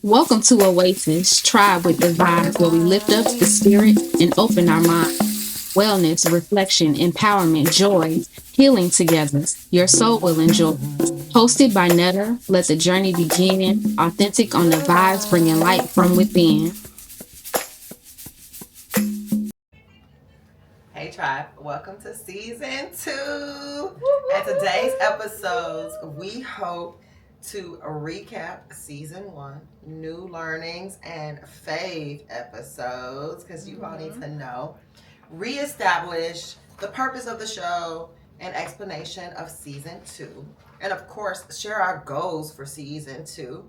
Welcome to Oasis, Tribe with the Vibes, where we lift up the spirit and open our mind. Wellness, reflection, empowerment, joy, healing together. Your soul will enjoy. Hosted by Netta, let the journey begin. Authentic on the vibes, bringing light from within. Hey Tribe, welcome to season 2. And today's episodes, we hope to recap season 1, new learnings and fave episodes, because you all need to know, reestablish the purpose of the show, and explanation of season 2, and of course, share our goals for season 2.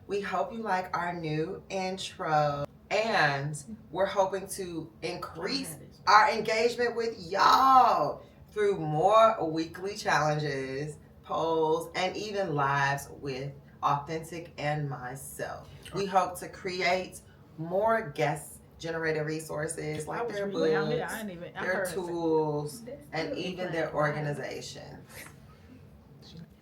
We hope you like our new intro, and we're hoping to increase our engagement with y'all through more weekly challenges, polls, and even lives with Authentic and myself. We hope to create more guest generated resources like their books, their tools, and even their organizations.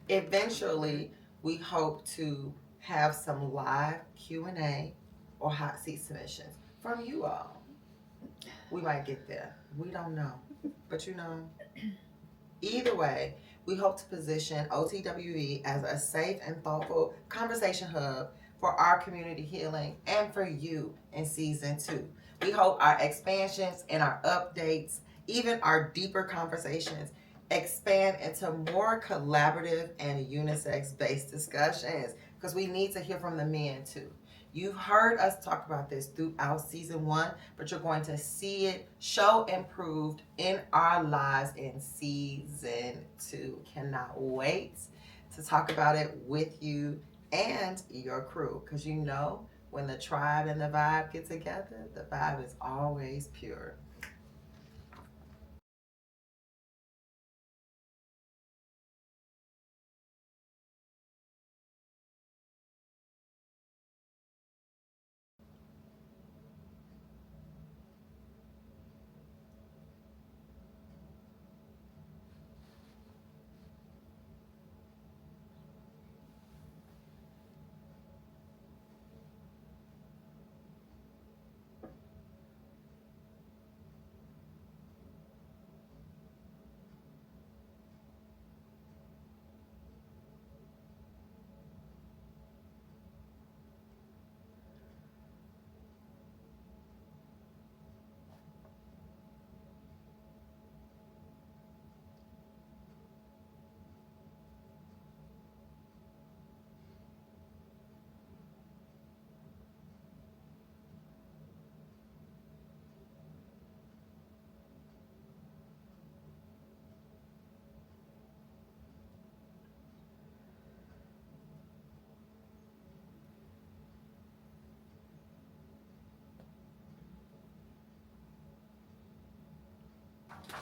Eventually, we hope to have some live Q&A or hot seat submissions from you all. We might get there. We don't know. But either way, we hope to position OTWV as a safe and thoughtful conversation hub for our community healing and for you in season 2. We hope our expansions and our updates, even our deeper conversations, expand into more collaborative and unisex based discussions, because we need to hear from the men too. You've heard us talk about this throughout season 1, but you're going to see it show improved in our lives in season 2. Cannot wait to talk about it with you and your crew, because when the tribe and the vibe get together, the vibe is always pure.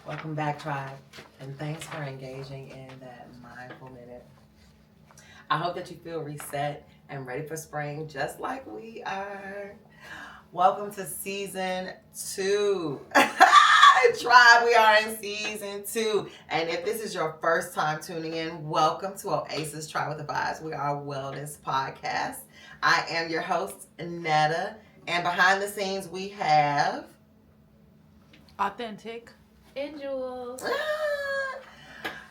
Welcome back, tribe, and thanks for engaging in that mindful minute. I hope that you feel reset and ready for spring just like we are. Welcome to season 2. Tribe, we are in season 2. And if this is your first time tuning in, welcome to Oasis Tribe with the Vibes. We are a wellness podcast. I am your host, Netta. And behind the scenes, we have Authentic. And Jules.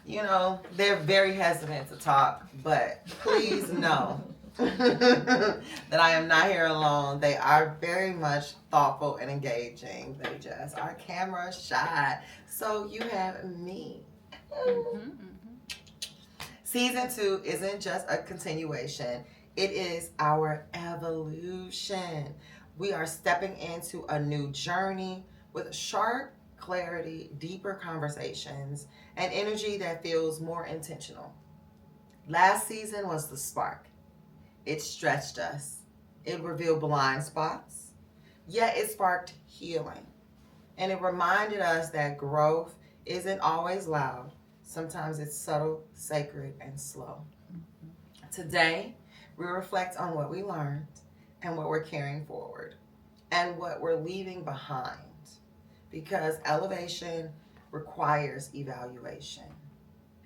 They're very hesitant to talk, but please know that I am not here alone. They are very much thoughtful and engaging. They just are camera shy. So you have me. Season 2 isn't just a continuation, it is our evolution. We are stepping into a new journey with sharp clarity, deeper conversations, and energy that feels more intentional. Last season was the spark. It stretched us, it revealed blind spots, yet it sparked healing. And it reminded us that growth isn't always loud. Sometimes it's subtle, sacred, and slow. Today, we reflect on what we learned and what we're carrying forward and what we're leaving behind, because elevation requires evaluation.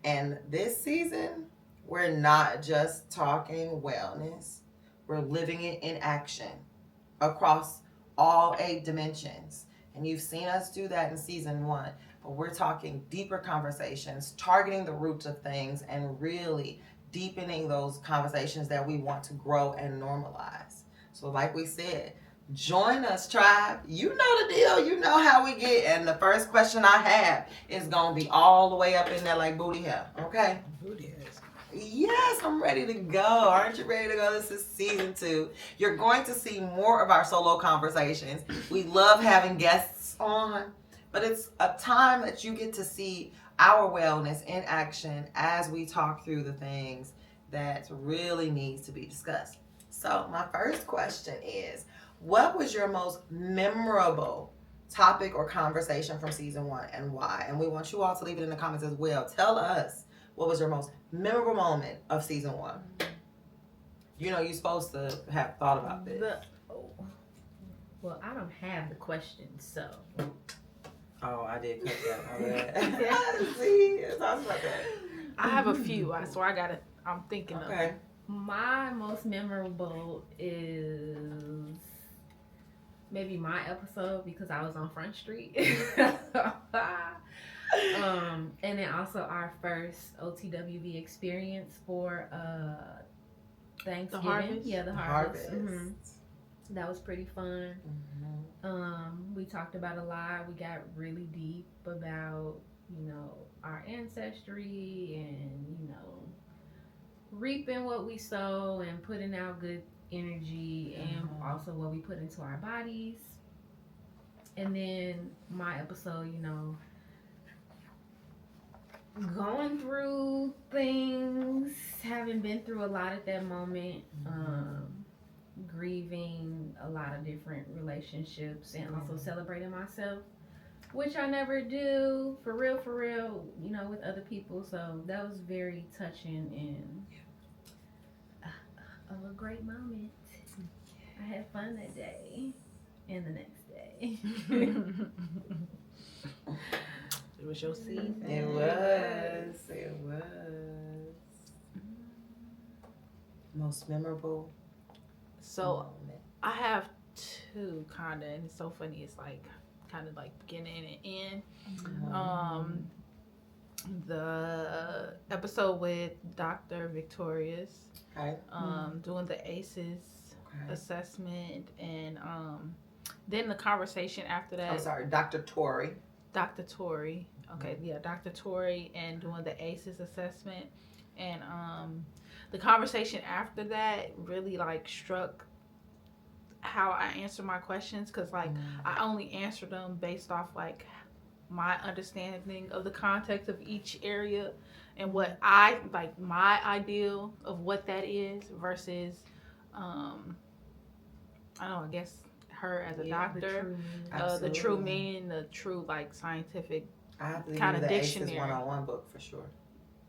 And this season, we're not just talking wellness, We're living it in action across all 8 dimensions. And you've seen us do that in season 1. But we're talking deeper conversations, targeting the roots of things, and really deepening those conversations that we want to grow and normalize. So, like we said, join us, tribe. You know the deal. You know how we get. And the first question I have is going to be all the way up in there like booty hair. Okay? Booty hair. Yes, I'm ready to go. Aren't you ready to go? This is season 2. You're going to see more of our solo conversations. We love having guests on, but it's a time that you get to see our wellness in action as we talk through the things that really needs to be discussed. So my first question is, what was your most memorable topic or conversation from season 1 and why? And we want you all to leave it in the comments as well. Tell us, what was your most memorable moment of season 1? You know, you're supposed to have thought about this. Well, I don't have the questions, so. Oh, I did cut that. See, talk about that. I have a few, so I'm thinking of Okay. My most memorable is maybe my episode because I was on Front Street. And then also our first OTWV experience for Thanksgiving. The harvest? Yeah, the harvest. Mm-hmm. That was pretty fun. Mm-hmm. We talked about a lot. We got really deep about, our ancestry and, reaping what we sow and putting out good energy and also what we put into our bodies. And then my episode, going through things, having been through a lot at that moment, grieving a lot of different relationships and also celebrating myself, which I never do for real, with other people. So that was very touching and a great moment. I had fun that day and the next day. It was your season. It was. Most memorable So moment. I have two kind of, and it's so funny. It's like kind of like beginning and end. The episode with Dr. Victorious, Okay. doing the Oasis assessment, and then the conversation after that. I'm sorry, Dr. Tori. Dr. Tori. Okay, yeah, Dr. Tori, and doing the ACEs assessment. And the conversation after that really like struck how I answer my questions, because like I only answer them based off like my understanding of the context of each area and what I like, my ideal of what that is versus I don't know, I guess her as a doctor, the true meaning, the true like scientific I have to kind give of you the dictionary. ACEs 101 book for sure.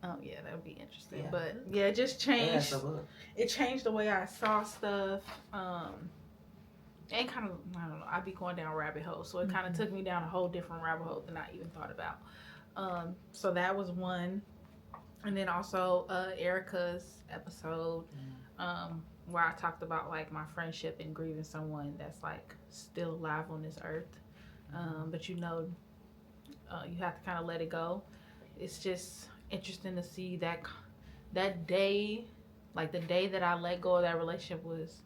Oh yeah, that would be interesting. Yeah. But yeah, it just changed. It changed the way I saw stuff. And kind of, I don't know, I'd be going down rabbit holes. So it kind of took me down a whole different rabbit hole than I even thought about. So that was one. And then also Erica's episode, where I talked about like my friendship and grieving someone that's like still alive on this earth. But you have to kind of let it go. It's just interesting to see that day, like the day that I let go of that relationship was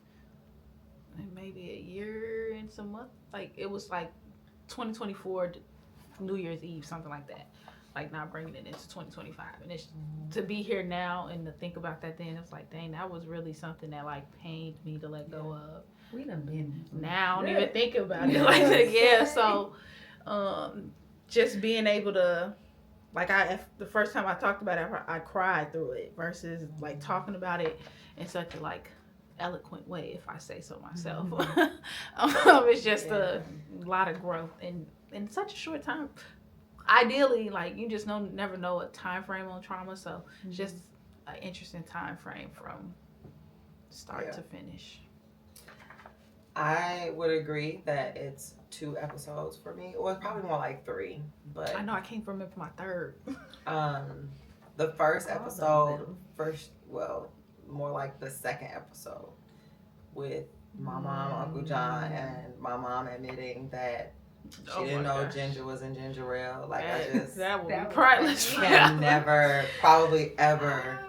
maybe a year and some months. Like it was like 2024 New Year's Eve, something like that. Like not bringing it into 2025, and it's to be here now and to think about that then. It's like, dang, that was really something that like pained me to let go of. We done been now. I don't even think about it like that. Yeah, so just being able to, like, the first time I talked about it, I cried through it versus like talking about it in such a like eloquent way, if I say so myself. It's just a lot of growth in such a short time. Ideally, like, you just never know a time frame on trauma, so just an interesting time frame from start to finish. I would agree that it's 2 episodes for me. Well, it's probably more like 3, but I know I can't remember my third. The first episode, more like the second episode, with my mom, Uncle John, and my mom admitting that she didn't know ginger was in ginger ale. Like, that would be priceless. Can never, probably ever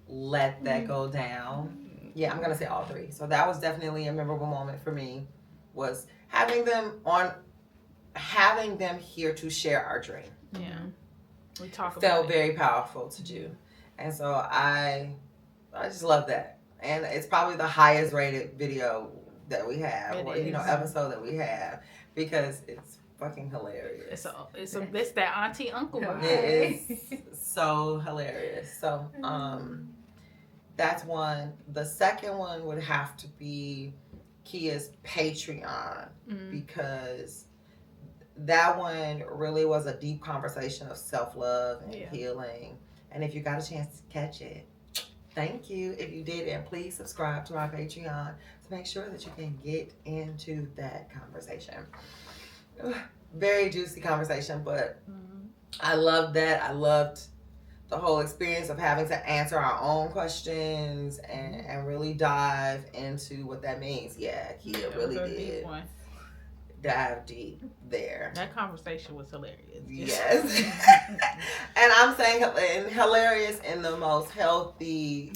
let that go down. Yeah, I'm gonna say all three. So that was definitely a memorable moment for me. Was having them here to share our dream. Yeah, we talk about felt very powerful to do, and so I just love that. And it's probably the highest rated video that we have, episode that we have, because it's fucking hilarious. It's that auntie uncle vibe. It is so hilarious. So that's one. The second one would have to be Kia's Patreon, because that one really was a deep conversation of self-love and healing. And if you got a chance to catch it, thank you. If you did, and please subscribe to our Patreon to make sure that you can get into that conversation. Very juicy conversation, but I loved that. I loved the whole experience of having to answer our own questions and really dive into what that means. Yeah, Kia really did dive deep there. That conversation was hilarious. Yes. And I'm saying hilarious in the most healthy,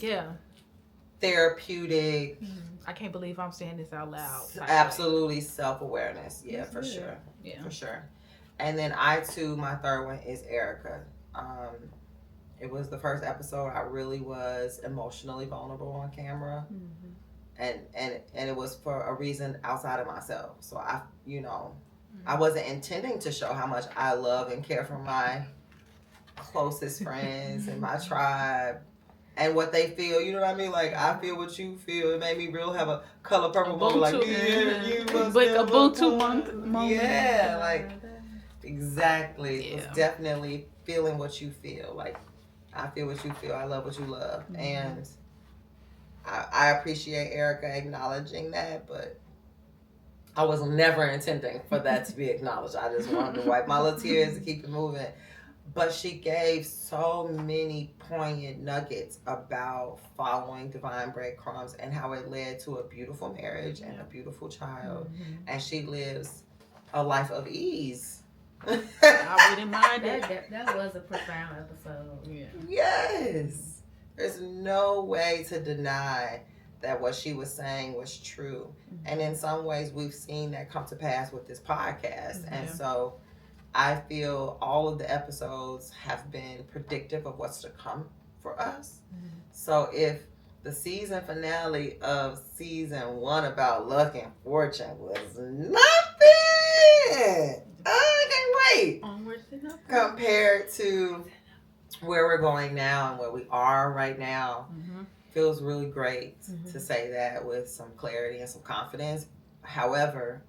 therapeutic. I can't believe I'm saying this out loud. Absolutely self-awareness. Yeah, for sure. Yeah, for sure. And then my third one is Erica. It was the first episode I really was emotionally vulnerable on camera. And it was for a reason outside of myself. So I wasn't intending to show how much I love and care for my closest friends and my tribe and what they feel. You know what I mean? Like, I feel what you feel. It made me have a color purple moment. Like, you must like a Ubuntu moment. Yeah, like, exactly. Yeah. It was definitely feeling what you feel. Like, I feel what you feel. I love what you love. And I appreciate Erica acknowledging that, but I was never intending for that to be acknowledged. I just wanted to wipe my little tears and keep it moving. But she gave so many poignant nuggets about following divine breadcrumbs and how it led to a beautiful marriage and a beautiful child. And she lives a life of ease. I wouldn't mind that. That was a profound episode. Yeah. Yes. There's no way to deny that what she was saying was true. And in some ways, we've seen that come to pass with this podcast. And so I feel all of the episodes have been predictive of what's to come for us. So if the season finale of season 1 about luck and fortune was nothing, I can't wait. Compared to where we're going now and where we are right now, feels really great to say that with some clarity and some confidence. However,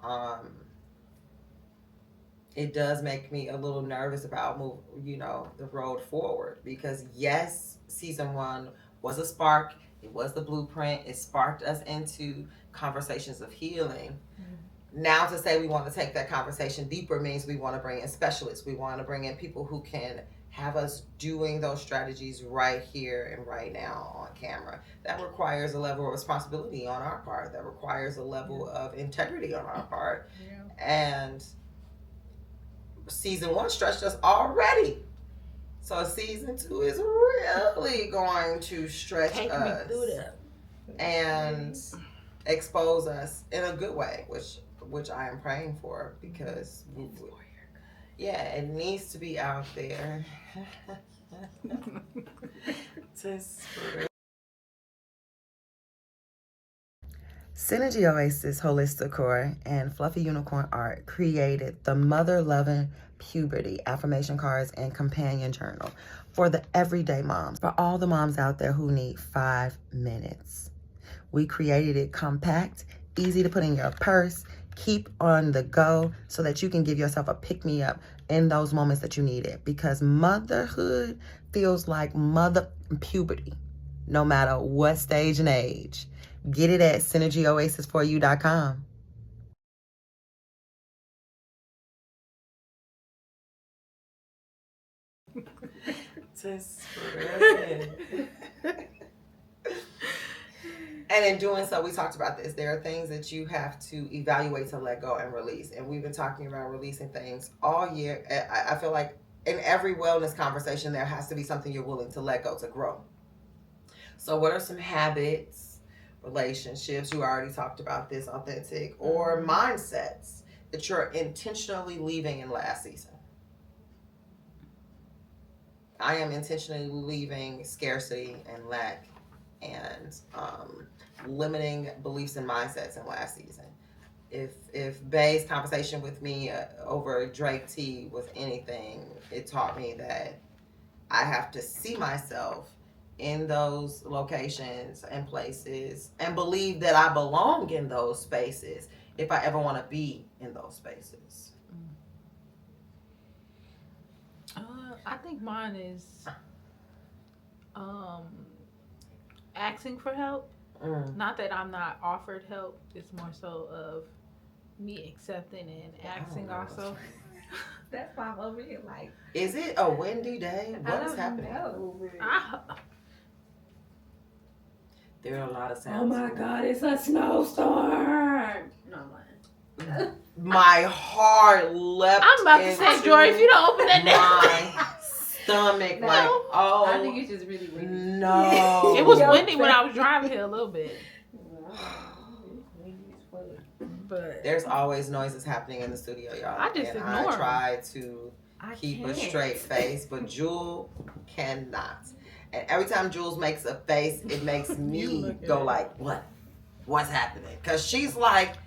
it does make me a little nervous about the road forward, because yes, season 1 was a spark. It was the blueprint. It sparked us into conversations of healing. Now to say we want to take that conversation deeper means we want to bring in specialists. We want to bring in people who can have us doing those strategies right here and right now on camera. That requires a level of responsibility on our part. That requires a level of integrity on our part. And season 1 stretched us already. So season 2 is really going to stretch us and expose us in a good way, which I am praying for, because it needs to be out there. Synergy Oasis Holistic Core and Fluffy Unicorn Art created the Mother Loving Puberty Affirmation Cards and Companion Journal for the everyday moms, for all the moms out there who need 5 minutes. We created it compact, easy to put in your purse, keep on the go, so that you can give yourself a pick-me-up in those moments that you need it, because motherhood feels like mother puberty, no matter what stage and age. Get it at synergyoasis4u.com. And in doing so, we talked about this. There are things that you have to evaluate to let go and release. And we've been talking about releasing things all year. I feel like in every wellness conversation, there has to be something you're willing to let go to grow. So what are some habits, relationships, you already talked about this, authentic, or mindsets that you're intentionally leaving in last season? I am intentionally leaving scarcity and lack and limiting beliefs and mindsets in last season. If Bay's conversation with me over Drake tea was anything, it taught me that I have to see myself in those locations and places and believe that I belong in those spaces if I ever want to be in those spaces. I think mine is asking for help. Not that I'm not offered help. It's more so of me accepting and asking also. That's why I'm over here like. Is it a windy day? What is happening? There are a lot of sounds. Oh my God, it's a snowstorm. No, I'm lying. My heart leapt. I'm about to say, Joy, if you don't open that my stomach, No. like, oh. I think it's just really windy. No. It was windy when I was driving here a little bit. But there's always noises happening in the studio, y'all. I just ignore I try to keep can't. a straight face, but Jewel cannot. And every time Jules makes a face, it makes me go like, what's happening? Because she's like,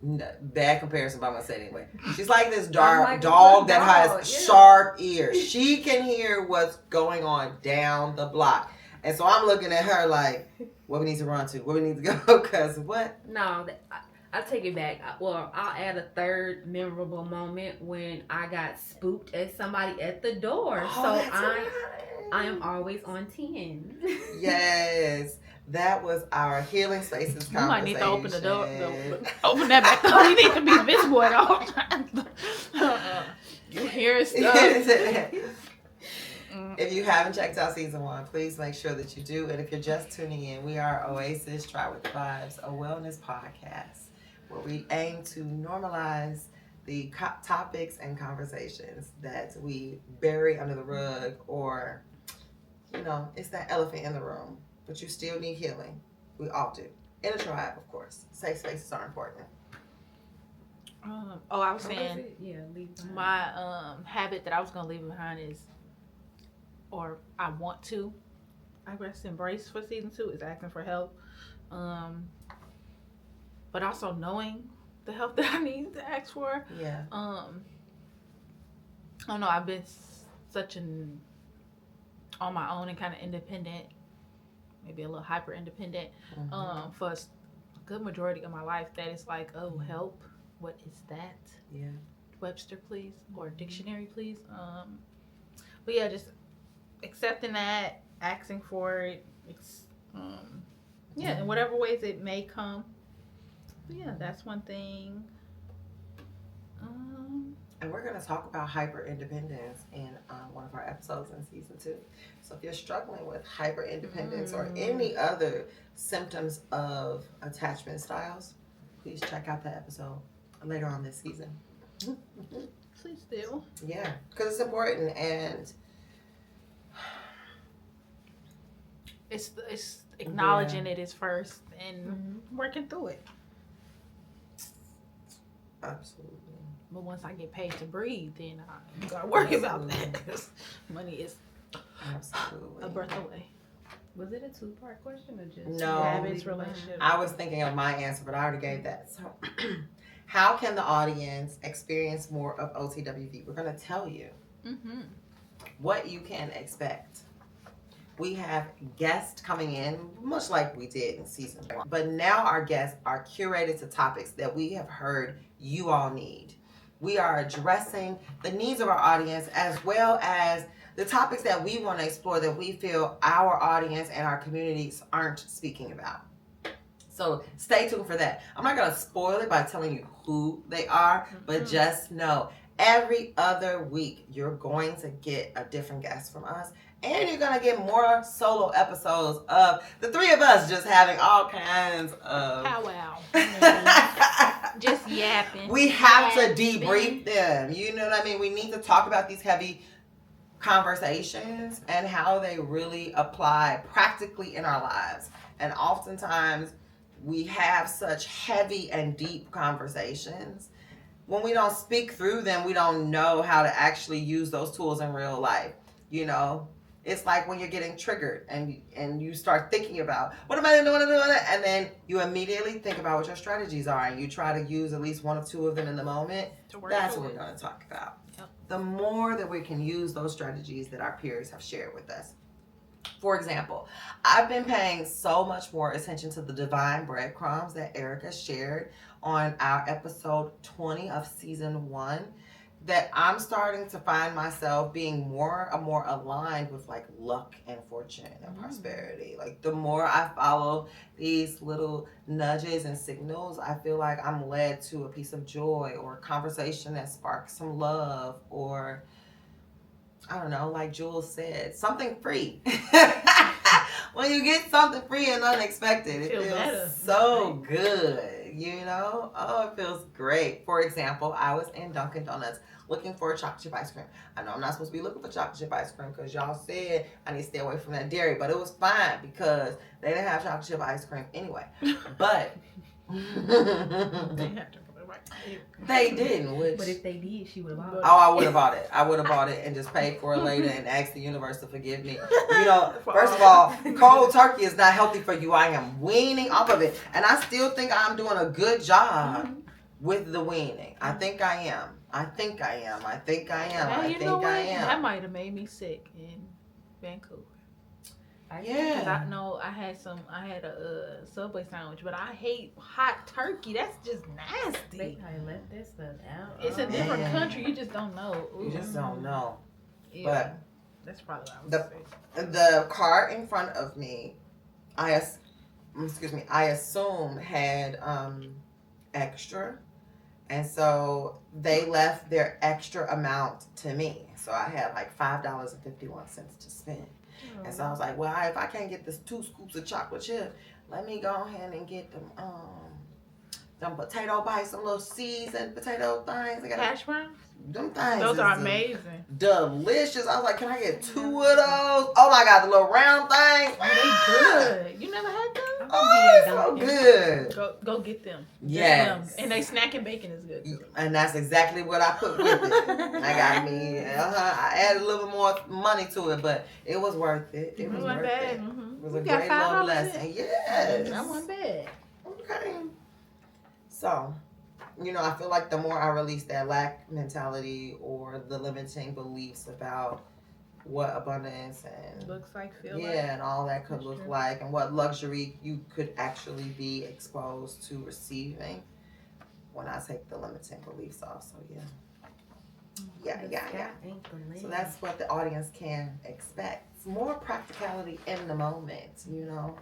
bad comparison, but I'm going to say it anyway. She's like this dark dog that has sharp ears. She can hear what's going on down the block. And so I'm looking at her like, what we need to run to, where we need to go, because what? No, I'll take it back. Well, I'll add a third memorable moment when I got spooked at somebody at the door. I am always on 10. Yes. That was our healing spaces conversation. You might need to open the door. Open that back door. You need to be visible at all times. You hear stuff. If you haven't checked out season 1, please make sure that you do. And if you're just tuning in, we are Oasis, Try With the Vibes, a wellness podcast where we aim to normalize the topics and conversations that we bury under the rug, or, it's that elephant in the room. But you still need healing. We all do. In a tribe, of course. Safe spaces are important. I was saying, my habit that I was going to leave behind is, or I want to, I guess, embrace for season 2 is asking for help. But also knowing the help that I need to ask for. Yeah. I don't know. I've been on my own and kind of independent, maybe a little hyper independent, for a good majority of my life. That is like, oh, help. What is that? Yeah. Webster, please, or dictionary, please. But yeah, just accepting that, asking for it. In whatever ways it may come. But yeah, that's one thing. And we're going to talk about hyper independence in one of our episodes in season 2. So if you're struggling with hyper independence or any other symptoms of attachment styles, please check out that episode later on this season. Please do. Yeah, because it's important, and it's acknowledging it is first and working through it. Absolutely. But once I get paid to breathe, then I gotta worry about that, because money is a breath away. Was it a 2-part question or just no? Habits, relationship. I was thinking of my answer, but I already gave that. So, how can the audience experience more of OTWV? We're going to tell you what you can expect. We have guests coming in, much like we did in season 1. But now our guests are curated to topics that we have heard you all need. We are addressing the needs of our audience, as well as the topics that we want to explore that we feel our audience and our communities aren't speaking about. So stay tuned for that. I'm not going to spoil it by telling you who they are, but just know every other week you're going to get a different guest from us, And you're gonna get more solo episodes of the three of us just having all kinds of powwow. Just yapping. We have to debrief them. You know what I mean? We need to talk about these heavy conversations and how they really apply practically in our lives. And oftentimes we have such heavy and deep conversations. When we don't speak through them, we don't know how to actually use those tools in real life. You know, it's like when you're getting triggered and you start thinking about what am I doing, and then you immediately think about what your strategies are, and you try to use at least one or two of them in the moment. That's what we're going to talk about. Yep. The more that we can use those strategies that our peers have shared with us. For example, I've been paying so much more attention to the divine breadcrumbs that Erica shared on our episode 20 of season 1, that I'm starting to find myself being more and more aligned with like luck and fortune and prosperity. Like the more I follow these little nudges and signals, I feel like I'm led to a piece of joy or a conversation that sparks some love, or I don't know, like Jules said, something free. When you get something free and unexpected, it feels better. So good, you know? Oh, it feels great. For example, I was in Dunkin' Donuts looking for chocolate chip ice cream. I know I'm not supposed to be looking for chocolate chip ice cream because y'all said I need to stay away from that dairy, but it was fine because they didn't have chocolate chip ice cream anyway. But they didn't. But if they did, she would have bought it. Oh, I would have bought it. I would have bought it and just paid for it later and asked the universe to forgive me. You know, first of all, cold turkey is not healthy for you. I am weaning off of it. And I still think I'm doing a good job with the weaning. I think I am. I think I am. I think I am. I think I am. That might have made me sick in Vancouver. Yeah. Because I know I had a Subway sandwich, but I hate hot turkey. That's just nasty. They probably left that stuff out. It's a different country. You just don't know. Ooh. You just don't know. Yeah. But that's probably what I was saying. The car in front of me, I assume had extra. And so they left their extra amount to me. So I had like $5.51 to spend. And so I was like, well, if I can't get this 2 scoops of chocolate chip, let me go ahead and get them potato bites, some little seasoned potato things. Hash browns? Them things. Those are amazing. Delicious. I was like, can I get 2 of those? Oh my God, the little round things. Oh, they good. You never had them? Oh, it's so good. Go get them. Yes. And they snack and bacon is good too. And that's exactly what I put with it. I got me. I added a little bit more money to it, but it was worth it. It was worth bad. it. It was a great little blessing. Yes. That wasn't bad. Okay. So, you know, I feel like the more I release that lack mentality or the limiting beliefs about what abundance and looks like, and all that could look like, and what luxury you could actually be exposed to receiving when I take the limiting beliefs off. So yeah. So that's what the audience can expect. It's more practicality in the moment, you know,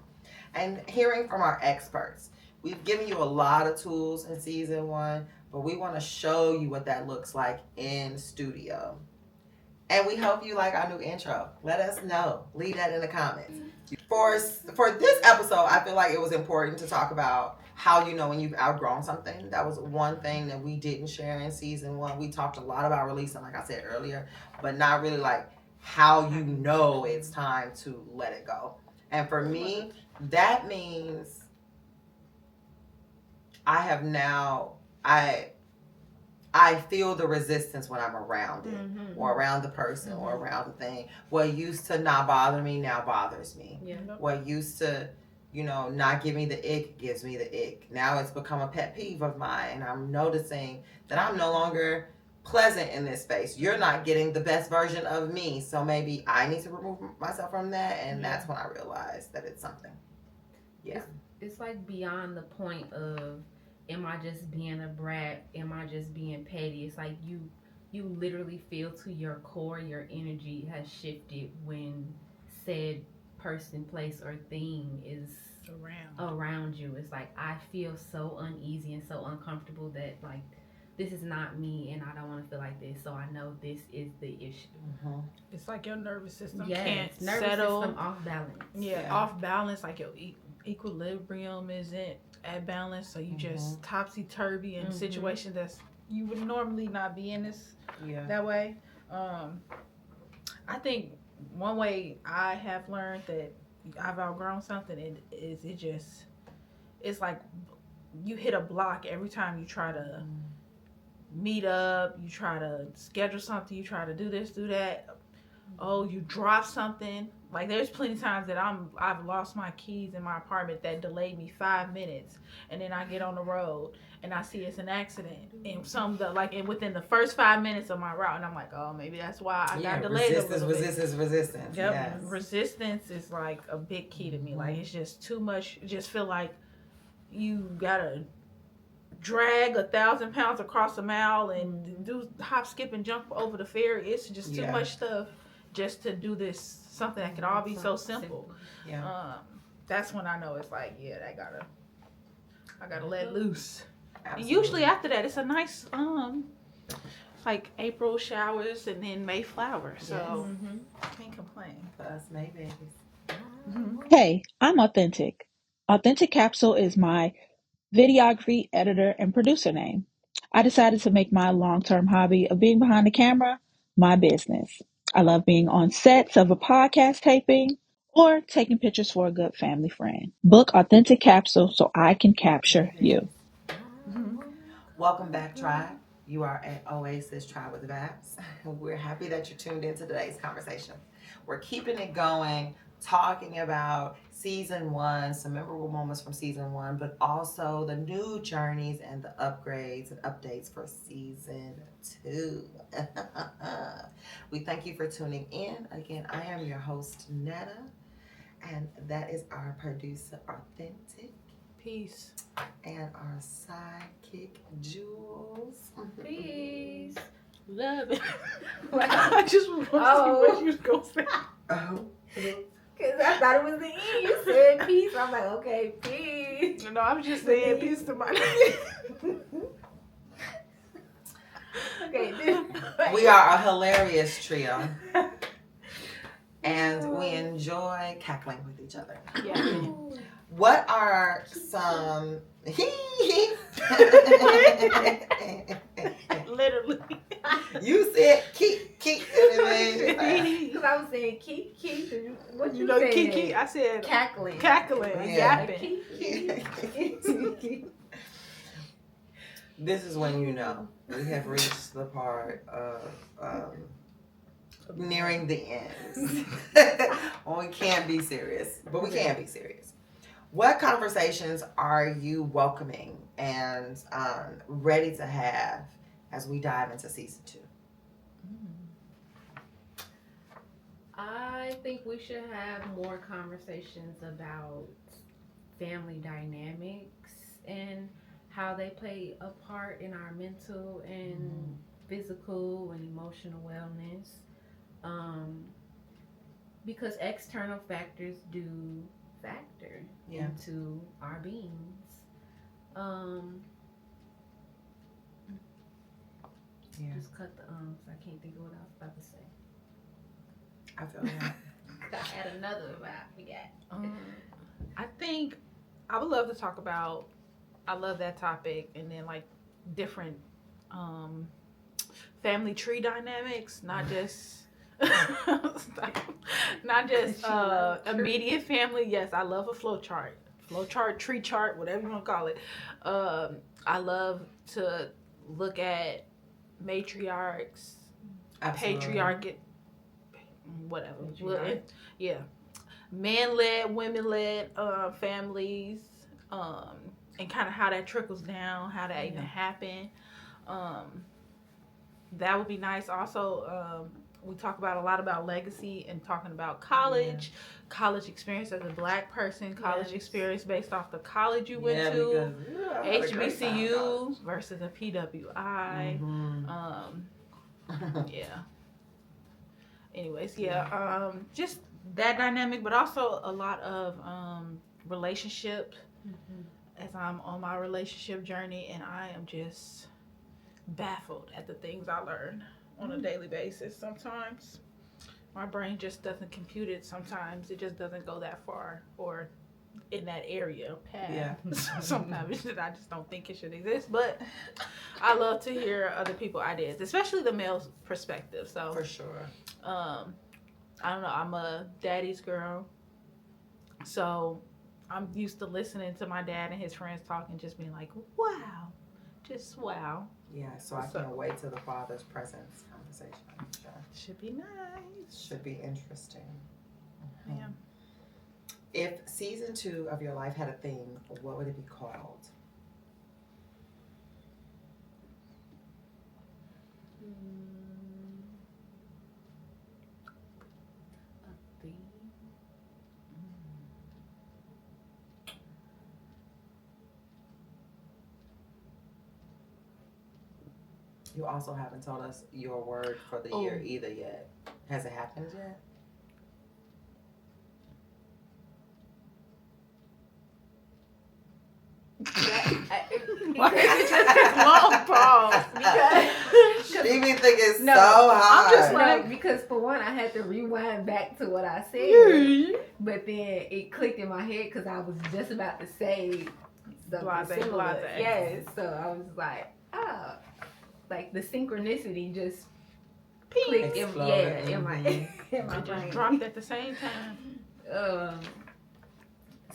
and hearing from our experts. We've given you a lot of tools in season 1, but we want to show you what that looks like in studio. And we hope you like our new intro. Let us know. Leave that in the comments. For this episode, I feel like it was important to talk about how you know when you've outgrown something. That was one thing that we didn't share in season 1. We talked a lot about releasing, like I said earlier, but not really like how you know it's time to let it go. And for me, that means I feel the resistance when I'm around it, or around the person, or around the thing. What used to not bother me now bothers me. Yeah. What used to, you know, not give me the ick gives me the ick. Now it's become a pet peeve of mine, and I'm noticing that I'm no longer pleasant in this space. You're not getting the best version of me, so maybe I need to remove myself from that, and that's when I realized that it's something. Yeah. It's like beyond the point of, am I just being a brat? Am I just being petty? It's like you literally feel to your core, your energy has shifted when said person, place, or thing is around you. It's like I feel so uneasy and so uncomfortable that like this is not me and I don't want to feel like this, so I know this is the issue. Mm-hmm. It's like your nervous system Yes, can't nervous settle. system off balance. Yeah, off balance, like your equilibrium isn't at balance, so you just topsy-turvy in situations that's you would normally not be in this that way. I think one way I have learned that I've outgrown something it's like you hit a block every time you try to meet up, you try to schedule something, you try to do this, do that. Oh, you drop something. Like there's plenty of times that I've lost my keys in my apartment that delayed me 5 minutes, and then I get on the road and I see it's an accident, and within the first 5 minutes of my route, and I'm like, oh, maybe that's why I got delayed a little bit. Resistance. Yep, yes. Resistance is like a big key to me. Like it's just too much. Just feel like you gotta drag 1,000 pounds across a mile and do hop, skip, and jump over the ferry. It's just too much stuff just to do this something that could all be so simple. That's when I know it's like, I gotta let loose. And usually after that, it's a nice like April showers and then May flowers. So can't complain. For us May babies. Hey, I'm Authentic. Authentic Capsule is my videography editor and producer name. I decided to make my long-term hobby of being behind the camera my business. I love being on sets of a podcast taping or taking pictures for a good family friend. Book Authentic Capsule so I can capture you. Welcome back, Tribe. You are at Oasis Tribe with Vibes. We're happy that you're tuned into today's conversation. We're keeping it going, talking about season 1, some memorable moments from season 1, but also the new journeys and the upgrades and updates for season 2. We thank you for tuning in. Again, I am your host, Netta, and that is our producer, Authentic. Peace. And our sidekick, Jules. Peace. Love it. I just want to see what you was going to say. Oh. Because I thought it was the end. You said peace. I'm like, okay, peace. No, I'm just saying peace to my Okay. We are a hilarious trio. And we enjoy cackling with each other. Yeah. What are some... Literally. You said keep. Because I was saying keep. What you know, saying? Kiki. I said cackling. Yapping. This is when you know we have reached the part of nearing the end. Well, we can't be serious, but we can be serious. What conversations are you welcoming and ready to have as we dive into season 2? I think we should have more conversations about family dynamics and how they play a part in our mental and physical and emotional wellness. Because external factors do factor into our beings. Just cut the so I can't think of what I was about to say. I feel that. I had another one, but I forgot. I think I would love to talk about, I love that topic, and then like different family tree dynamics, not just immediate family. Yes, I love a flow chart, tree chart, whatever you want to call it. I love to look at matriarchs, patriarchate, whatever. Yeah, man-led, women-led families, and kind of how that trickles down, how that even happened. That would be nice. Also, we talk about a lot about legacy and talking about college experience as a Black person, college experience based off the college you went to, HBCU versus a PWI. Anyways, just that dynamic, but also a lot of relationship as I'm on my relationship journey, and I am just baffled at the things I learn on a daily basis. Sometimes my brain just doesn't compute it. Sometimes it just doesn't go that far or in that area path. Yeah. Sometimes I just don't think it should exist. But I love to hear other people's ideas, especially the male perspective. So For sure. I don't know. I'm a daddy's girl, so I'm used to listening to my dad and his friends talk and just being like, wow, just wow. Yeah, so I can't wait till the father's presence conversation. Sure. Should be nice. Should be interesting. Yeah. If season 2 of your life had a theme, what would it be called? You also haven't told us your word for the year either yet. Has it happened yet? Why did you just take long pause? She be thinking No, so hard. I'm just like, because for one, I had to rewind back to what I said, but then it clicked in my head because I was just about to say something similar. Yes, so I was like, like the synchronicity just clicked in my in my It just dropped at the same time.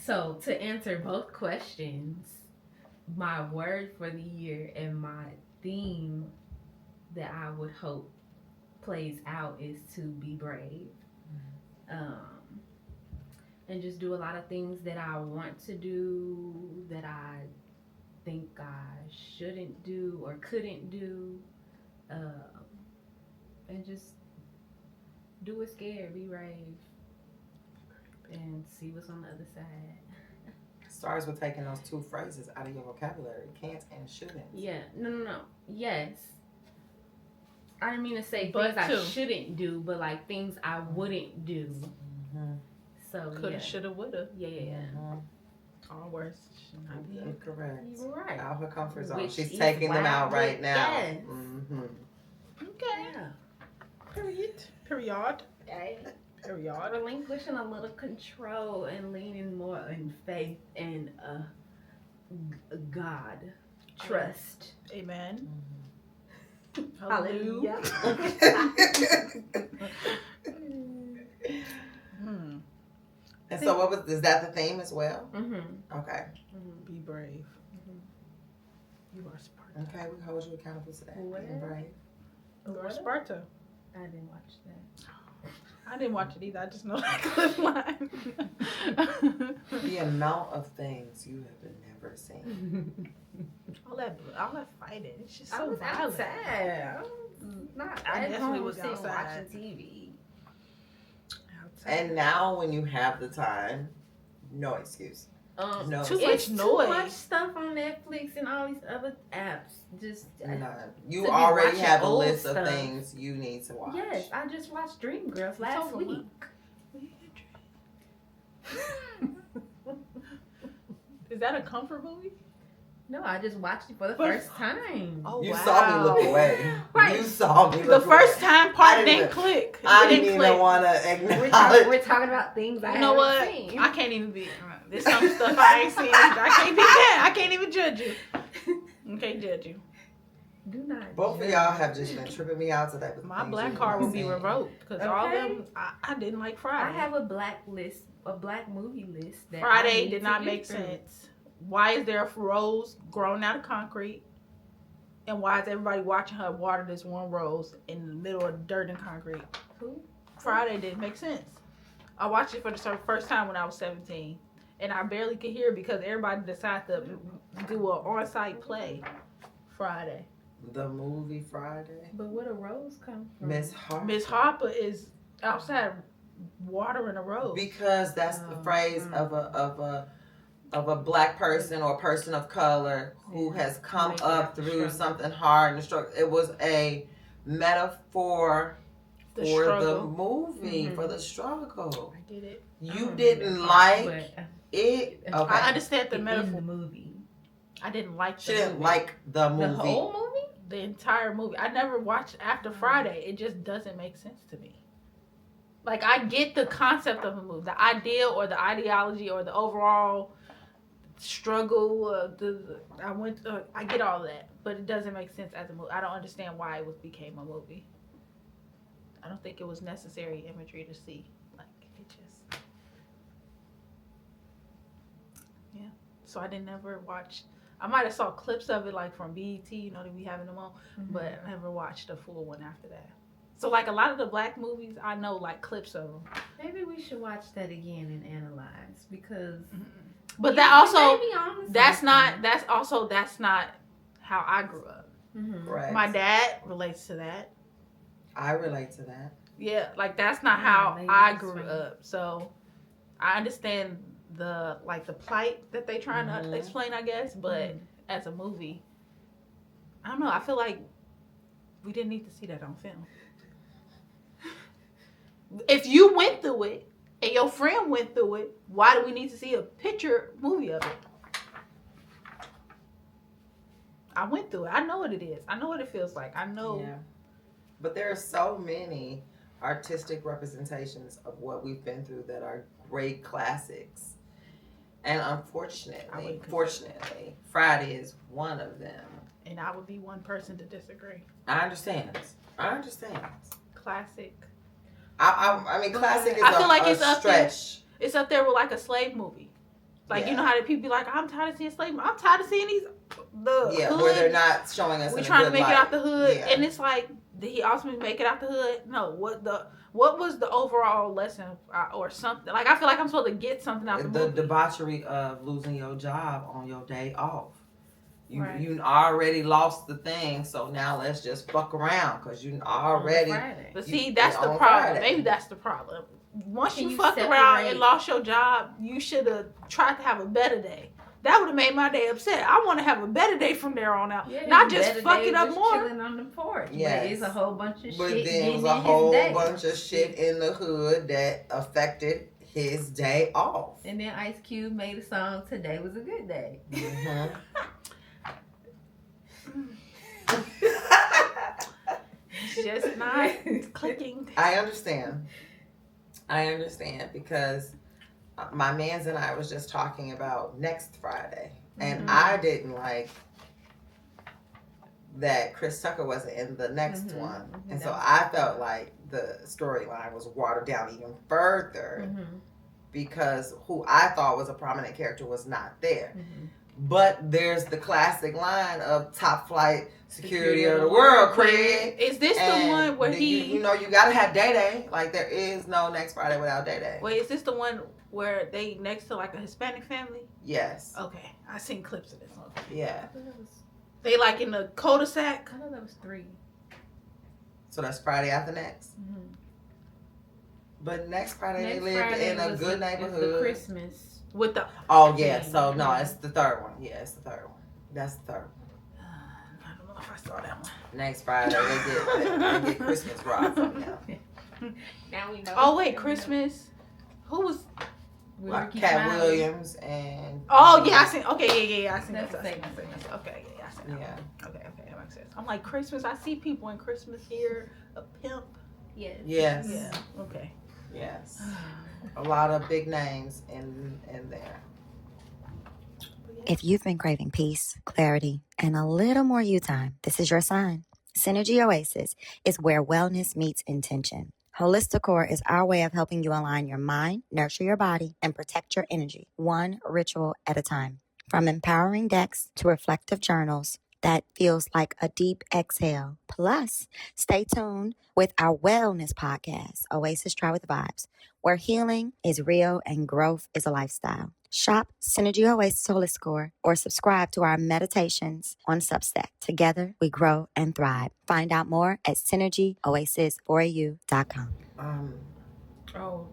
So to answer both questions, my word for the year and my theme that I would hope plays out is to be brave. And just do a lot of things that I want to do, that I think I shouldn't do or couldn't do. And just do it scared, be brave, and see what's on the other side. Starts with taking those 2 phrases out of your vocabulary. Can't and shouldn't. Yeah. No. Yes. I didn't mean to say But things I shouldn't do, but like things I wouldn't do. Mm-hmm. So Coulda, shoulda, woulda. Yeah. Mm-hmm. All words should not be. Incorrect. You're right. Out of her comfort zone. Which She's is taking them why out right now. Yes. Mm-hmm. Okay. Yeah. Period. Okay. Period. Relinquishing a little control and leaning more in faith and God. Trust. Amen. Mm-hmm. Hallelujah. And so is that the theme as well? Mm-hmm. Okay. Mm-hmm. Be brave. Mm-hmm. You are Sparta. Okay, we hold you accountable to that. What? Being brave. You are Sparta. I didn't watch that. I didn't watch it either. I just know that clip line. The amount of things you have never seen. all that fighting. It's just I so was violent. outside. I was not I at definitely home was sitting outside. watching TV. And now when you have the time, no excuse. No. Too It's much too noise. much stuff on Netflix and all these other apps. Just None. You to be already watching have a old list of stuff. things you need to watch. Yes, I just watched Dreamgirls last over week. Is that a comfort movie? No, I just watched it for the But- first time. Oh, You wow. saw me look away. Right. You saw me The look away. first time part I didn't didn't click. I It didn't didn't even click. want to acknowledge. We're talking about things I You know haven't what? seen. I can't even be. There's some stuff I ain't seen. I can't be that. I can't even judge you. I can't judge you. Do not. Both of judge. y'all have just been tripping me out today. With the My things black you card will haven't be seen. revoked because all Okay. them I didn't like I Friday. have a black list, a black movie list. That I Friday need did to not get make through. sense. Why is there a rose growing out of concrete? And why is everybody watching her water this one rose in the middle of dirt and concrete? Who? Friday didn't make sense. I watched it for the first time when I was 17. And I barely could hear because everybody decided to do an on-site play Friday. The movie Friday. But where the rose come from? Miss Harper. Miss Harper is outside watering a rose. Because that's the phrase of a black person or a person of color who has come Make up that through struggle. something hard and struggle. It was a metaphor The for struggle. the movie, Mhm. for the struggle. I get it. You didn't like it? But Okay. I understand the in metaphor. the movie. I didn't like the She didn't movie. like the movie. The whole movie? the entire movie. I never watched after Friday. It just doesn't make sense to me. Like, I get the concept of a movie, the idea or the ideology or the overall struggle. I get all of that, but it doesn't make sense as a movie. I don't understand why it became a movie. I don't think it was necessary imagery to see. Like, it just, yeah. So I didn't ever watch. I might have saw clips of it, like from BET, you know, that we having them on, but I never watched a full one after that. So, like, a lot of the black movies, I know, like, clips of them. Maybe we should watch that again and analyze, because. But that also, that's not how I grew up. Right. My dad relates to that. I relate to that. Yeah, like, that's not how I grew up. So I understand the plight that they trying to explain, I guess. But as a movie, I don't know. I feel like we didn't need to see that on film. If you went through it and your friend went through it, why do we need to see a picture movie of it? I went through it. I know what it is. I know what it feels like. I know. Yeah. But there are so many artistic representations of what we've been through that are great classics. And unfortunately, fortunately, Friday is one of them. And I would be one person to disagree. I understand. Classic. I mean, classic is I feel like it's stretch. It's up there with like a slave movie. Like, you know how the people be like, I'm tired of seeing slave movies. I'm tired of seeing these hood. Where they're not showing us. We're trying to make it out the hood, and it's like, did he ultimately make it out the hood? No. What was the overall lesson or something? Like, I feel like I'm supposed to get something out the movie. The debauchery of losing your job on your day off. You already lost the thing, so now let's just fuck around because you already. But see, that's the problem. Maybe that's the problem. Once you fucked around and lost your job, you should have tried to have a better day. That would have made my day upset. I want to have a better day from there on out, not just fuck it up more. Chilling on the porch. Yeah, it's a whole bunch of shit. But then it was a whole bunch of shit in the hood that affected his day off. And then Ice Cube made a song, "Today Was a Good Day." It's just not clicking. I understand because my mans and I was just talking about next Friday, and I didn't like that Chris Tucker wasn't in the next one, and so I felt like the storyline was watered down even further because who I thought was a prominent character was not there. But there's the classic line of top flight security of the world, Craig. Is this the one where you know you gotta have Day? Like, there is no next Friday without Day. Wait, is this the one where they next to like a Hispanic family? Yes. Okay, I seen clips of this one. Yeah. They like in the cul-de-sac. I thought that was 3. So that's Friday after next. But next Friday they lived in a good neighborhood. The Christmas. With the so no, it's the third one. Yeah, it's the third one. That's the third one. I don't know if I saw that one. Next Friday they get Christmas rock from them. Now we know. Oh wait, Christmas. Who was Cat Williams and I seen. Okay, yeah, I seen that. Okay, yeah, I seen that. Yeah. Okay, that makes sense. I'm like, Christmas. I see people in Christmas here. A pimp. Yes. Yeah. Okay. Yes. A lot of big names in there. If you've been craving peace, clarity, and a little more you time, this is your sign. Synergy Oasis is where wellness meets intention. Holistic Core is our way of helping you align your mind, nurture your body, and protect your energy, one ritual at a time. From empowering decks to reflective journals, that feels like a deep exhale. Plus, stay tuned with our wellness podcast, Oasis Try with Vibes, where healing is real and growth is a lifestyle. Shop Synergy Oasis Holistic Core or subscribe to our meditations on Substack. Together, we grow and thrive. Find out more at synergyoasis4au.com.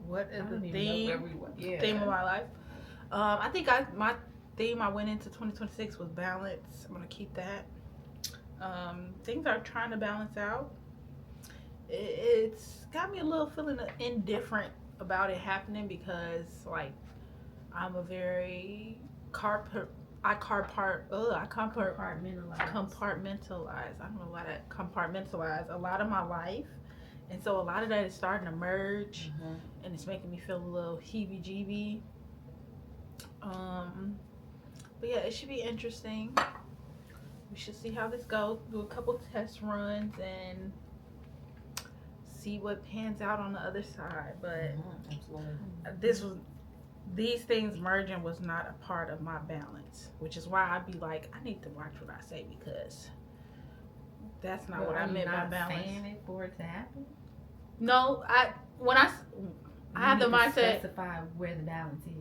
What is the theme of my life? I think my theme I went into 2026 was balance. I'm gonna keep that. Things are trying to balance out. It's got me a little feeling indifferent about it happening because, like, I'm a very I compartmentalize. I don't know why that compartmentalize a lot of my life, and so a lot of that is starting to merge, and it's making me feel a little heebie-jeebie. But yeah, it should be interesting. We should see how this goes. Do a couple test runs and see what pans out on the other side. But these things merging was not a part of my balance, which is why I'd be like, I need to watch what I say, because that's not what I meant by balance. Saying it for it to happen? No, I have the mindset. Specify where the balance is.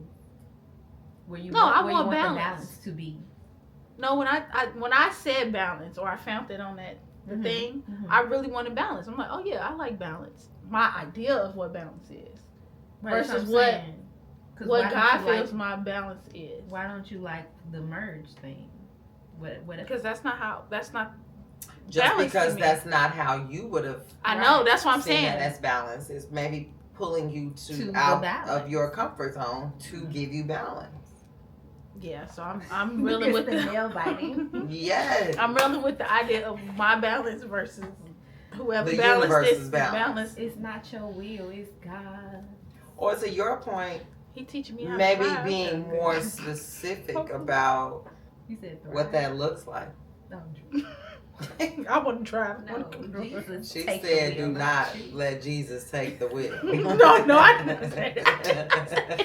I want balance. The balance to be. No, when I said balance, or I found it on the thing, I really wanted balance. I'm like, oh yeah, I like balance. My idea of what balance is versus what God feels my balance is. Why don't you like the merge thing? Because that's not just because that's not how you would have. I know, that's what I'm saying. That's balance is maybe pulling you to out of your comfort zone to give you balance. Yeah, so I'm really with the nail biting. Yes, I'm really with the idea of my balance versus whoever the balanced balance. It's not your will, it's God. Or to your point, He teaching me how maybe to being more specific about what that looks like. No. I wouldn't drive. No, Jesus. She said, "Do not let Jesus take the wheel." No, I didn't say that.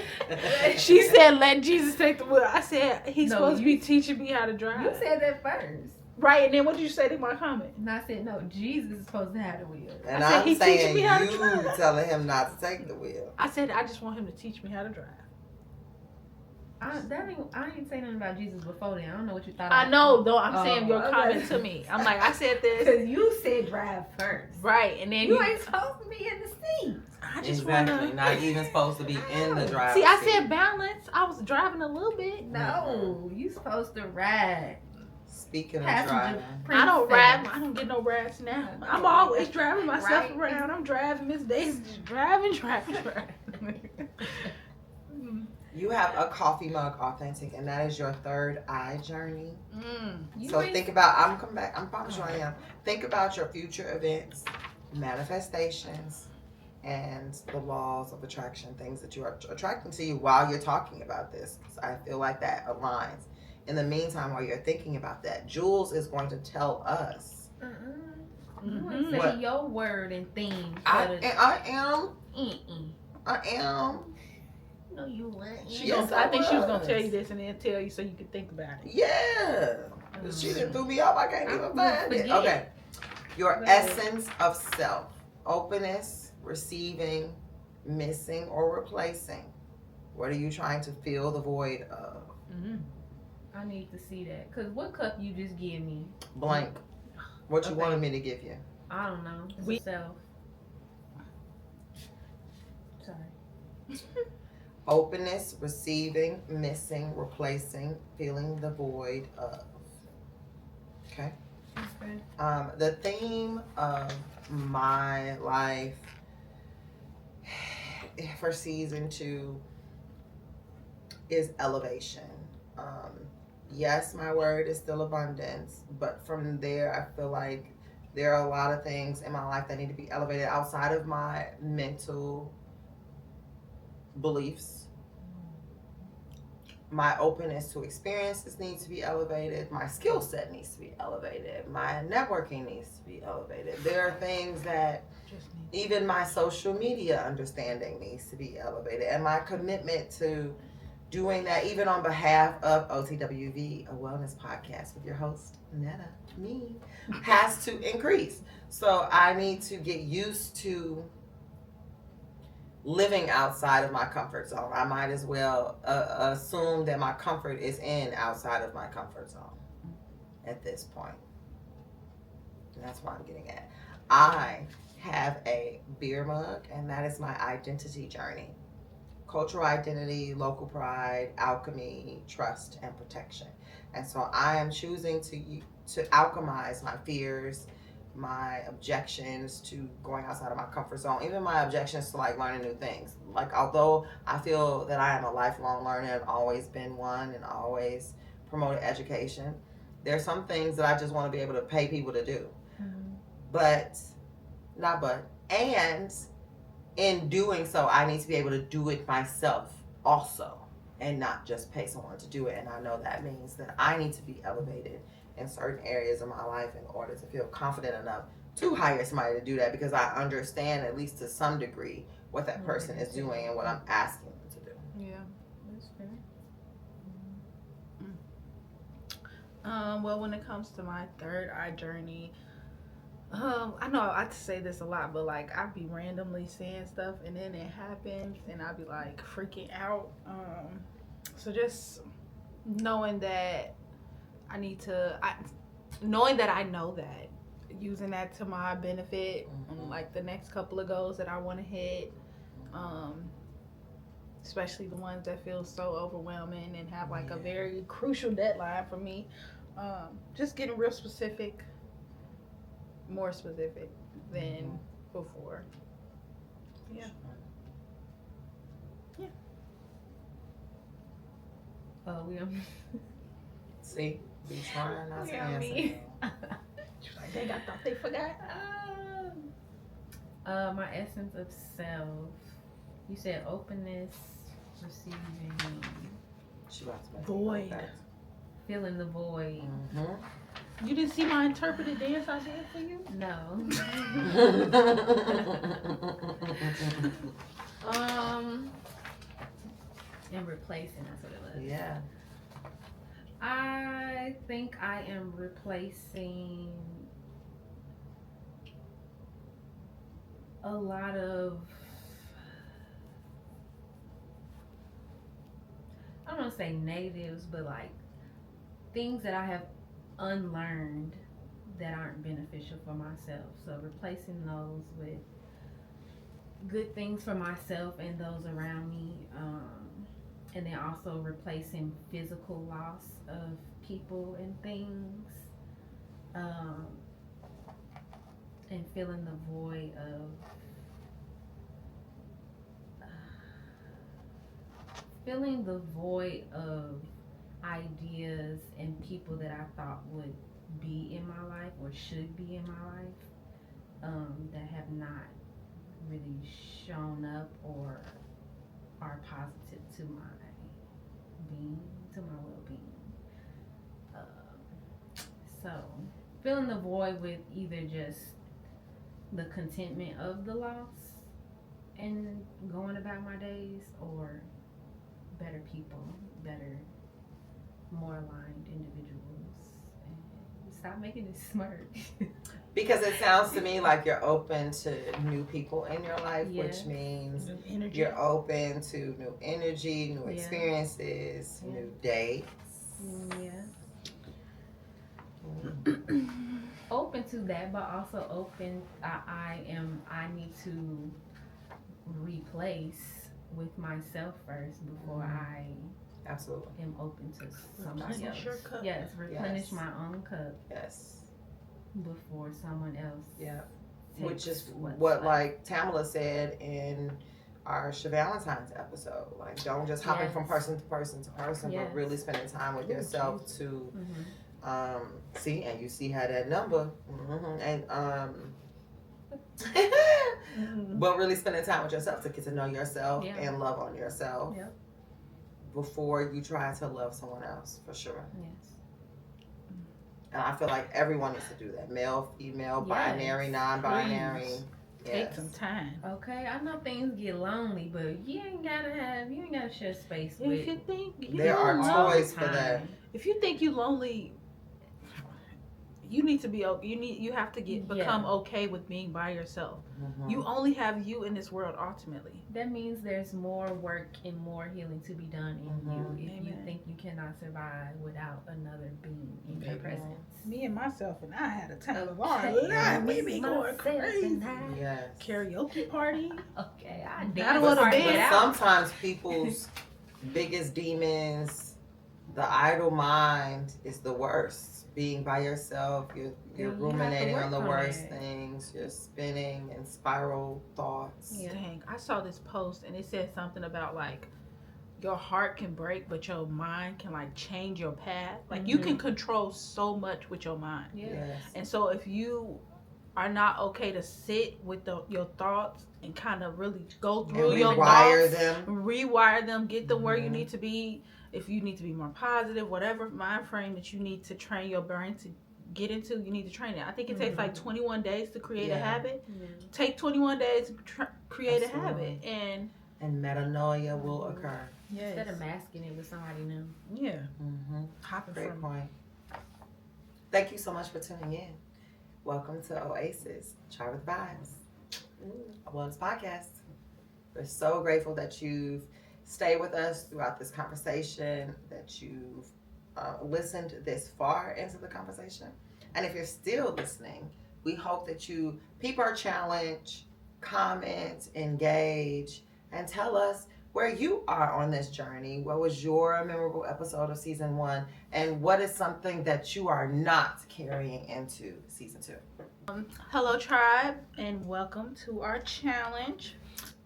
She said, "Let Jesus take the wheel." I said, "He's supposed to be teaching me how to drive." You said that first, right? And then what did you say to my comment? And I said, "No, Jesus is supposed to have the wheel." And I said, I'm saying you telling him not to take the wheel. I said, I just want him to teach me how to drive. I ain't saying nothing about Jesus before then. I don't know what you thought. I know, though. I'm saying your comment to me. I'm like, I said this because you said drive first, right? And then you ain't supposed to be in the seat. I just exactly not even supposed to be in the driver's seat. I seat. said balance. I was driving a little bit. No, you supposed to ride. Speaking of driving, I don't ride. I don't get no rides now. I'm always driving myself around. I'm driving Miss Daisy, just driving. You have a coffee mug authentic, and that is your third eye journey. So think about, I'm coming back, I'm promise you I am. Think about your future events, manifestations, and the laws of attraction, things that you are attracting to you while you're talking about this. Because I feel like that aligns. In the meantime, while you're thinking about that, Jules is going to tell us. You want to say your word and theme. I am. No, you wouldn't. I think she was gonna tell you this and then tell you so you could think about it. Yeah. She done threw me off. I can't even find it. Okay. Your essence of self. Openness, receiving, missing, or replacing. What are you trying to fill the void of? I need to see that. Because what cup you just gave me? Blank. What you wanted me to give you? I don't know. Self. Sorry. Openness, receiving, missing, replacing, filling the void of. Okay. The theme of my life for season 2 is elevation. Yes, my word is still abundance, but from there, I feel like there are a lot of things in my life that need to be elevated outside of my mental beliefs. My openness to experiences needs to be elevated. My skill set needs to be elevated. My networking needs to be elevated. There are things that even my social media understanding needs to be elevated. And my commitment to doing that, even on behalf of OTWV, a wellness podcast with your host, Netta, me, has to increase. So I need to get used to living outside of my comfort zone. I might as well assume that my comfort is outside of my comfort zone at this point. And that's what I'm getting at. I have a beer mug, and that is my identity journey. Cultural identity, local pride, alchemy, trust, and protection. And so I am choosing to alchemize my fears, my objections to going outside of my comfort zone, even my objections to like learning new things. Like, although I feel that I am a lifelong learner, I've always been one and always promoted education. There's some things that I just want to be able to pay people to do. But, not but, and in doing so, I need to be able to do it myself also and not just pay someone to do it. And I know that means that I need to be elevated in certain areas of my life in order to feel confident enough to hire somebody to do that, because I understand, at least to some degree, what that person is doing and what I'm asking them to do. Yeah, that's fair. Well, when it comes to my third eye journey, I know I say this a lot, but like I be randomly saying stuff and then it happens and I be like freaking out. So just knowing that knowing that I know that, using that to my benefit on like the next couple of goals that I want to hit, especially the ones that feel so overwhelming and have like a very crucial deadline for me. Just getting real specific, more specific than before. Yeah. Yeah. Oh, we See, be trying not to answer. me. She's like, dang, I thought they forgot. My essence of self. You said openness, receiving, She about to make Void. feeling the void. You didn't see my interpreted dance I did for you? No. And replacing, that's what it was. Yeah. I think I am replacing a lot of, I don't want to say negatives, but like things that I have unlearned that aren't beneficial for myself. So replacing those with good things for myself and those around me. And then also replacing physical loss of people and things. And filling the void of ideas and people that I thought would be in my life or should be in my life, that have not really shown up or are positive to my being, to my well-being. So filling the void with either just the contentment of the loss and going about my days, or better people, better, more aligned individuals, and stop making it smirk. Because it sounds to me like you're open to new people in your life, which means you're open to new energy, new experiences, new dates. Open to that, but also open. I need to replace with myself first before I absolutely am open to somebody else. Your cup. Yes, replenish my own cup. Yes. Before someone else. Yeah. Which is what like Tamala said in our Valentine's episode. Like, don't just hopping from person to person to person, but really spending time with yourself to see, and you see how that number and but really spending time with yourself to get to know yourself and love on yourself before you try to love someone else, for sure. Yes. And I feel like everyone needs to do that. Male, female, binary, non-binary. Take some time. Okay, I know things get lonely, but you ain't gotta share space with. If you think there are toys for that. If you think you lonely, you need to be. You have to become okay with being by yourself. You only have you in this world. Ultimately, that means there's more work and more healing to be done in you. If you think you cannot survive without another being in your presence. Me and myself and I had a time of our life. We be going crazy. Yes. Karaoke party. Okay, I did. Sometimes people's biggest demons, the idle mind, is the worst. Being by yourself, you're ruminating on the worst things, you're spinning in spiral thoughts. Dang, I saw this post and it said something about like your heart can break, but your mind can like change your path. Like you can control so much with your mind. Yes. And so if you are not okay to sit with your thoughts and kind of really go through your thoughts, rewire them, get them where you need to be. If you need to be more positive, whatever mind frame that you need to train your brain to get into, you need to train it. I think it takes like 21 days to create a habit. Take 21 days to create a habit, and metanoia will occur. Instead of masking it with somebody new. Yeah. Great point. Thank you so much for tuning in. Welcome to Oasis, Try with Vibes, a wellness podcast. We're so grateful that you've stayed with us throughout this conversation, that you've listened this far into the conversation. And if you're still listening, we hope that you peep our challenge, comment, engage, and tell us where you are on this journey. What was your memorable episode of season 1? And what is something that you are not carrying into season 2? Hello, tribe, and welcome to our challenge.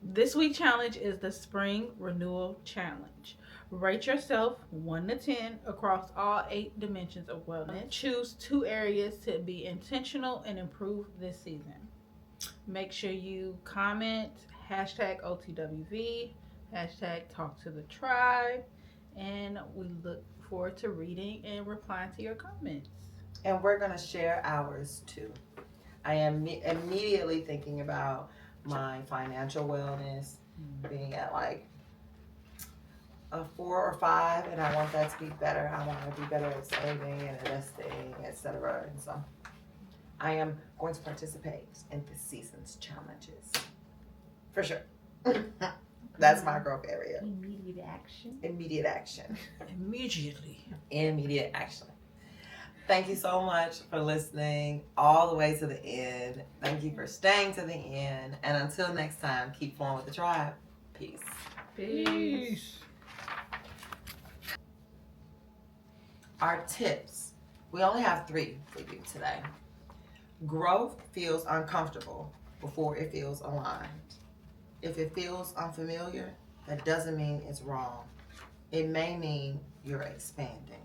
This week's challenge is the Spring Renewal Challenge. Rate yourself 1 to 10 across all 8 dimensions of wellness. Choose 2 areas to be intentional and improve this season. Make sure you comment, #OTWV, #talk to the tribe, and we look forward to reading and replying to your comments. And we're going to share ours too. I am immediately thinking about my financial wellness being at like a 4 or 5, and I want that to be better. I want to be better at saving and investing, etc. And so I am going to participate in this season's challenges. For sure. That's my growth area. Immediate action. Immediate action. Immediate action. Thank you so much for listening all the way to the end. Thank you for staying to the end. And until next time, keep flowing with the tribe. Peace. Peace. Our tips. We only have 3 for you today. Growth feels uncomfortable before it feels aligned. If it feels unfamiliar, that doesn't mean it's wrong. It may mean you're expanding.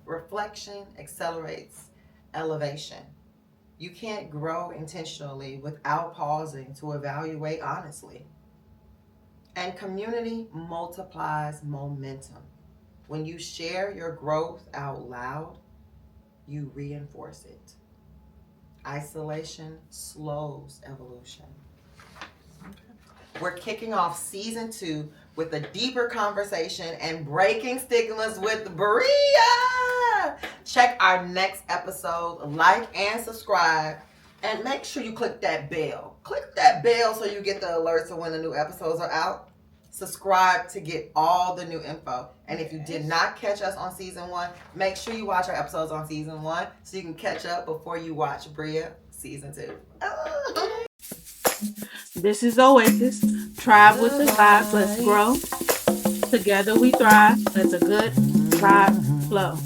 Reflection accelerates elevation. You can't grow intentionally without pausing to evaluate honestly. And community multiplies momentum. When you share your growth out loud, you reinforce it. Isolation slows evolution. We're kicking off season 2 with a deeper conversation and breaking stigmas with Bria. Check our next episode, like and subscribe, and make sure you click that bell. Click that bell so you get the alerts of when the new episodes are out. Subscribe to get all the new info. And if you did not catch us on season 1, make sure you watch our episodes on season 1 so you can catch up before you watch Bria season 2. This is Oasis. Tribe with the vibes. Let's grow. Together we thrive. Let's a good tribe flow.